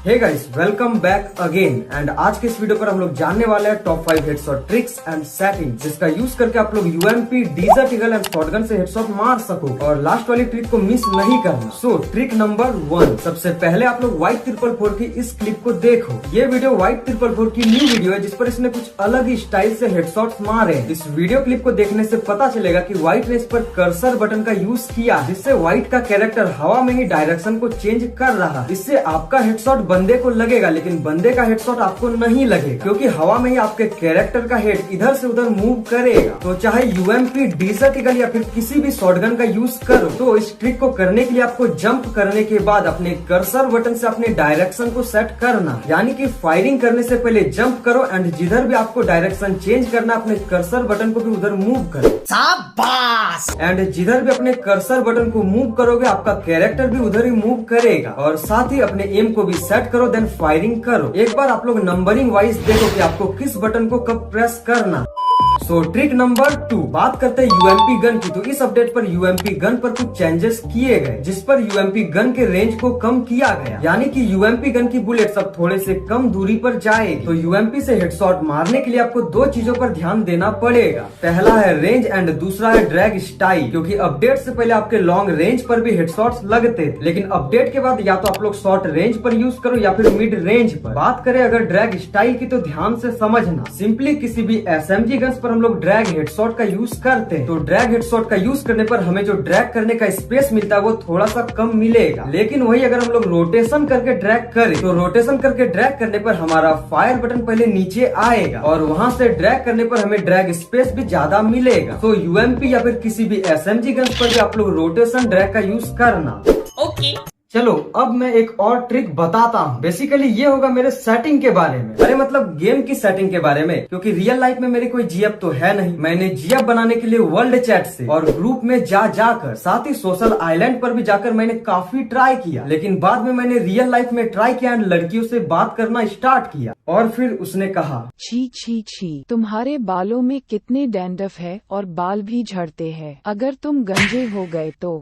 Hey guys, welcome back again. And आज के इस वीडियो पर हम लोग जानने वाले हैं top 5 headshot tricks and setting, जिसका यूज करके आप लोग UMP, desert eagle and shotgun से हेडशॉट मार सको और लास्ट वाली ट्रिक को मिस नहीं करना। सो ट्रिक नंबर 1, सबसे पहले आप लोग व्हाइट 444 की इस क्लिप को देखो। ये वीडियो व्हाइट 444 की न्यू वीडियो है, जिस पर इसने कुछ अलग ही स्टाइल से हेडशॉट्स मारे हैं। इस वीडियो क्लिप को देखने से पता चलेगा कि व्हाइट ने इस पर कर्सर बटन का यूज किया, जिससे व्हाइट का कैरेक्टर हवा में ही डायरेक्शन को चेंज कर रहा है। इससे आपका हेडशॉट बंदे को लगेगा, लेकिन बंदे का हेडशॉट आपको नहीं लगेगा, क्योंकि हवा में ही आपके कैरेक्टर का हेड इधर से उधर मूव करेगा। तो चाहे यूएमपी, डेजर्ट ईगल या फिर किसी भी शॉटगन का यूज करो, तो इस ट्रिक को करने के लिए आपको जंप करने के बाद अपने कर्सर बटन से अपने डायरेक्शन को सेट करना, यानी कि फायरिंग करने से पहले जंप करो एंड जिधर भी आपको डायरेक्शन चेंज करना, अपने कर्सर बटन को भी उधर मूव करो। शाबाश! एंड जिधर भी अपने कर्सर बटन को मूव करोगे, आपका कैरेक्टर भी उधर ही मूव करेगा। और साथ ही अपने एम को भी सेट करो, देन फायरिंग करो। एक बार आप लोग नंबरिंग वाइज देखो कि आपको किस बटन को कब प्रेस करना। सो ट्रिक नंबर 2, बात करते हैं यूएमपी गन की। तो इस अपडेट पर यूएमपी गन पर कुछ चेंजेस किए गए, जिस पर यूएमपी गन के रेंज को कम किया गया, यानी कि यूएमपी गन की बुलेट सब थोड़े से कम दूरी पर जाएगी। तो यूएमपी से हेडशॉट मारने के लिए आपको 2 चीजों पर ध्यान देना पड़ेगा। पहला है रेंज एंड दूसरा है ड्रैग स्टाइल, क्योंकि अपडेट से पहले आपके लॉन्ग रेंज पर भी हेडशॉट्स लगते थे, लेकिन अपडेट के बाद या तो आप लोग शॉर्ट रेंज पर यूज करो या फिर मिड रेंज पर। बात करें अगर ड्रैग स्टाइल की, तो ध्यान से समझना। सिंपली किसी भी एसएमजी गन्स पर हम लोग ड्रैग हेडशॉट का यूज करते हैं। तो ड्रैग हेडशॉट का यूज करने पर हमें जो ड्रैग करने का स्पेस मिलता है वो थोड़ा सा कम मिलेगा, लेकिन वही अगर हम लोग रोटेशन करके ड्रैग करें, तो रोटेशन करके ड्रैग करने पर हमारा फायर बटन पहले नीचे आएगा और वहां से ड्रैग करने पर हमें ड्रैग स्पेस भी ज्यादा मिलेगा। तो यूएमपी या फिर किसी भी एसएमजी गन्स पर भी आप लोग रोटेशन ड्रैग का यूज करना। ओके, चलो अब मैं एक और ट्रिक बताता हूँ। बेसिकली ये होगा मेरे सेटिंग के बारे में, अरे मतलब गेम की सेटिंग के बारे में, क्योंकि रियल लाइफ में मेरी कोई जीएफ तो है नहीं। मैंने जीएफ बनाने के लिए वर्ल्ड चैट से और ग्रुप में जाकर, साथ ही सोशल आइलैंड पर भी जाकर मैंने काफी ट्राई किया, लेकिन बाद में मैंने रियल लाइफ में ट्राई किया एंड लड़कियों से बात करना स्टार्ट किया, और फिर उसने कहा, छी छी छी, तुम्हारे बालों में कितने डैंड्रफ है और बाल भी झड़ते हैं, अगर तुम गंजे हो गए तो।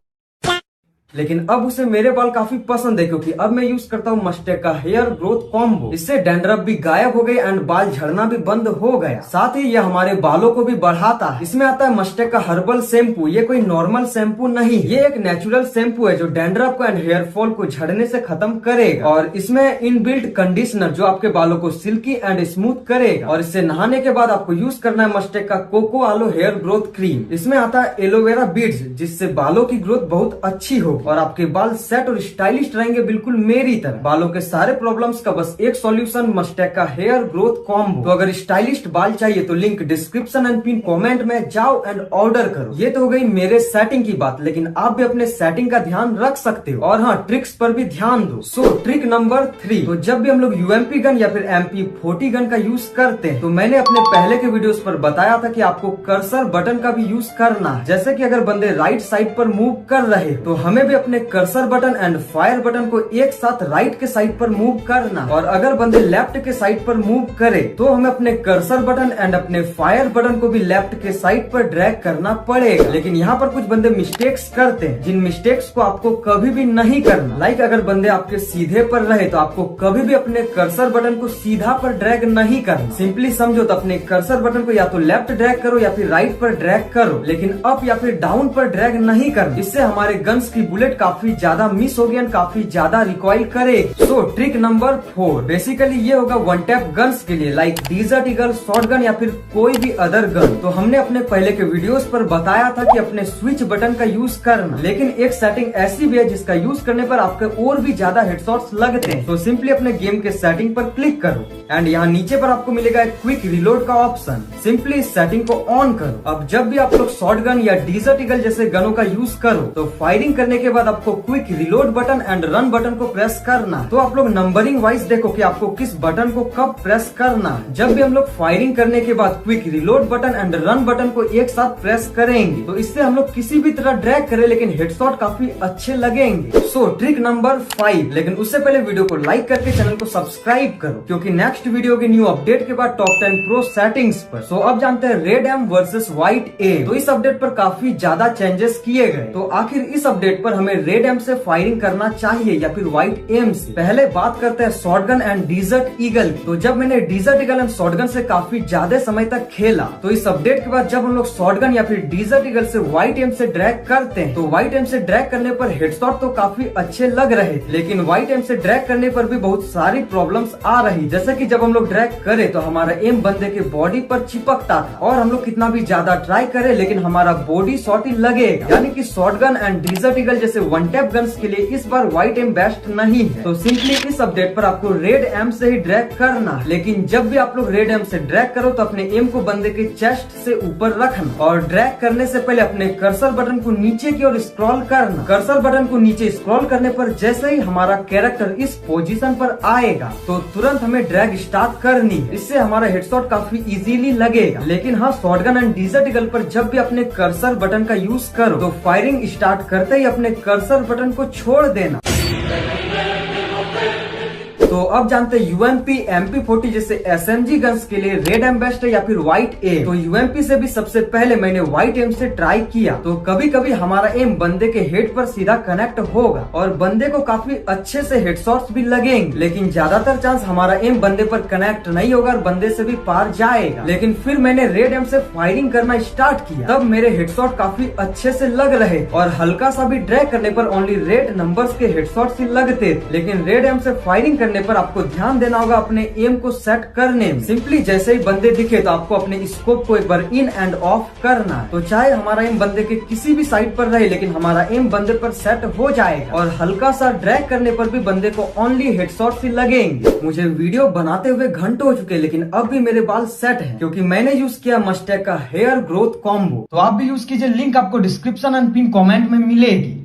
लेकिन अब उसे मेरे बाल काफी पसंद है, क्योंकि अब मैं यूज करता हूँ मस्टेक का हेयर ग्रोथ कॉम्बो। इससे डैंड्रफ भी गायब हो गए एंड बाल झड़ना भी बंद हो गया। साथ ही यह हमारे बालों को भी बढ़ाता है। इसमें आता है मस्टेक का हर्बल शैम्पू। ये कोई नॉर्मल शैम्पू नहीं, ये एक नेचुरल शैम्पू है जो डैंड्रफ को एंड हेयर फॉल को झड़ने से खत्म करेगा। और इसमें इनबिल्ट कंडीशनर जो आपके बालों को सिल्की एंड स्मूथ करेगा। और इससे नहाने के बाद आपको यूज करना है मस्टेक का कोको आलो हेयर ग्रोथ क्रीम। इसमें आता है एलोवेरा बीड्स, जिससे बालों की ग्रोथ बहुत अच्छी हो और आपके बाल सेट और स्टाइलिश रहेंगे, बिल्कुल मेरी तरह। बालों के सारे प्रॉब्लम्स का बस एक सॉल्यूशन, मस्टेक का हेयर ग्रोथ कॉम्बो। तो अगर स्टाइलिश बाल चाहिए तो link description and pin comment में जाओ एंड ऑर्डर करो। ये तो हो गई मेरे सेटिंग की बात, लेकिन आप भी अपने सेटिंग का ध्यान रख सकते हो, और हाँ, ट्रिक्स पर भी ध्यान दो। सो ट्रिक नंबर 3, तो जब भी हम लोग यूएमपी गन या फिर MP40 गन का यूज करते हैं, तो मैंने अपने पहले के वीडियोस पर बताया था कि आपको कर्सर बटन का भी यूज करना है। जैसे कि अगर बंदे राइट साइड पर मूव कर रहे, तो हमें भी अपने cursor button and fire button को एक साथ राइट के साइड पर मूव करना, और अगर बंदे लेफ्ट के साइड पर मूव करे, तो हमें अपने कर्सर बटन एंड अपने फायर बटन को भी लेफ्ट के साइड पर ड्रैग करना पड़ेगा। लेकिन यहाँ पर कुछ बंदे मिस्टेक्स करते हैं, जिन मिस्टेक्स को आपको कभी भी नहीं करना। लाइक अगर बंदे आपके सीधे पर रहे, तो आपको कभी भी अपने कर्सर बटन को सीधा पर ड्रैग नहीं करना। सिंपली समझो तो अपने कर्सर बटन को या तो लेफ्ट ड्रैग करो या फिर राइट पर ड्रैग करो, लेकिन अप या फिर डाउन पर ड्रैग नहीं करना। इससे हमारे गन्स की बुलेट काफी ज्यादा मिस होगी एंड काफी ज्यादा रिकॉइल करे। सो ट्रिक नंबर 4, बेसिकली ये होगा वन टैप गन्स के लिए, लाइक डेजर्ट ईगल, शॉटगन या फिर कोई भी अदर गन। तो हमने अपने पहले के वीडियोस पर बताया था कि अपने स्विच बटन का यूज करना, लेकिन एक सेटिंग ऐसी भी है जिसका यूज करने पर आपके और भी ज्यादा हेडशॉट्स लगते हैं। तो सिंपली अपने गेम के सेटिंग पर क्लिक करो एंड यहाँ नीचे पर आपको मिलेगा एक क्विक रिलोड का ऑप्शन। सिंपली इस सेटिंग को ऑन करो। अब जब भी आप लोग शॉटगन या डेजर्ट ईगल जैसे गनों का यूज करो, तो फायरिंग करने के बाद आपको quick reload button and run button को प्रेस करना। तो आप लोग नंबरिंग वाइज देखो कि आपको किस बटन को कब प्रेस करना है। जब भी हम लोग फायरिंग करने के बाद quick reload button and run button को एक साथ प्रेस करेंगे, तो इससे हम लोग किसी भी तरह ड्रैग करें, लेकिन हेडशॉट काफी अच्छे लगेंगे। सो ट्रिक नंबर 5, लेकिन उससे पहले वीडियो को लाइक करके चैनल को सब्सक्राइब करो, क्योंकि नेक्स्ट वीडियो की न्यू अपडेट के बाद टॉप 10 प्रो सेटिंग्स पर। सो अब जानते हैं रेड एम वर्सेस व्हाइट ए। तो इस अपडेट पर काफी ज्यादा चेंजेस किए गए। तो आखिर इस अपडेट पर हमें रेड एम से फायरिंग करना चाहिए या फिर व्हाइट एम से। पहले बात करते हैं शॉटगन एंड डिजर्ट ईगल। तो जब मैंने डिजर्ट ईगल एंड शॉटगन से काफी ज्यादा समय तक खेला, तो इस अपडेट के बाद जब हम लोग शॉटगन या फिर डिजर्ट ईगल से व्हाइट एम से ड्रैग करते हैं, तो व्हाइट एम से ड्रैग करने पर हेडशॉट तो काफी अच्छे लग रहे थे, लेकिन व्हाइट एम से ड्रैग करने पर भी बहुत सारी प्रॉब्लम्स आ रही। जैसे कि जब हम लोग ड्रैग करे तो हमारा एम बंदे के बॉडी पर चिपकता था, और हम लोग कितना भी ज्यादा ट्राई करे लेकिन हमारा बॉडी शॉट ही लगेगा। यानी कि शॉटगन एंड डिजर्ट ईगल जैसे वन टैप गन्स के लिए इस बार व्हाइट एम बेस्ट नहीं है। तो सिंपली इस अपडेट पर आपको रेड एम से ही ड्रैग करना है। लेकिन जब भी आप लोग रेड एम से ड्रैग करो तो अपने एम को बंदे के चेस्ट से ऊपर रखना, और ड्रैग करने से पहले अपने कर्सर बटन को नीचे की ओर स्क्रॉल करना। कर्सर बटन को नीचे स्क्रॉल करने पर जैसे ही हमारा कैरेक्टर इस पोजीशन पर आएगा तो तुरंत हमें ड्रैग स्टार्ट करनी है। इससे हमारा हेडशॉट काफी इजीली लगेगा। लेकिन हाँ, शॉटगन एंड डिजर्ट ईगल पर जब भी अपने कर्सर बटन का यूज करो तो फायरिंग स्टार्ट करते ही अपने कर्सर बटन को छोड़ देना। तो अब जानते हैं यूएमपी MP40 जैसे SMG गन्स के लिए रेड एम बेस्ट है या फिर व्हाइट एम। तो यूएमपी से भी सबसे पहले मैंने व्हाइट एम से ट्राई किया, तो कभी कभी हमारा एम बंदे के हेड पर सीधा कनेक्ट होगा और बंदे को काफी अच्छे से हेडशॉट्स भी लगेंगे, लेकिन ज्यादातर चांस हमारा एम बंदे पर कनेक्ट नहीं होगा और बंदे से भी पार जाएगा। लेकिन फिर मैंने रेड एम से फायरिंग करना स्टार्ट किया, तब मेरे हेडशॉट काफी अच्छे से लग रहे और हल्का सा भी ड्रैग करने पर ओनली रेड नंबर्स के हेडशॉट्स ही लगते थे। लेकिन रेड एम से फायरिंग करने पर आपको ध्यान देना होगा अपने एम को सेट करने में। सिंपली जैसे ही बंदे दिखे तो आपको अपने स्कोप को एक बार इन एंड ऑफ करना है। तो चाहे हमारा एम बंदे के किसी भी साइड पर रहे, लेकिन हमारा एम बंदे पर सेट हो जाएगा और हल्का सा ड्रैग करने पर भी बंदे को ओनली हेडशॉट ही लगेंगे। मुझे वीडियो बनाते हुए घंटों हो चुके, लेकिन अब भी मेरे बाल सेट है क्योंकि मैंने यूज किया मस्टैक का हेयर ग्रोथ कॉम्बो। तो आप भी यूज कीजिए, लिंक आपको डिस्क्रिप्शन एंड पिन कॉमेंट में मिलेगी।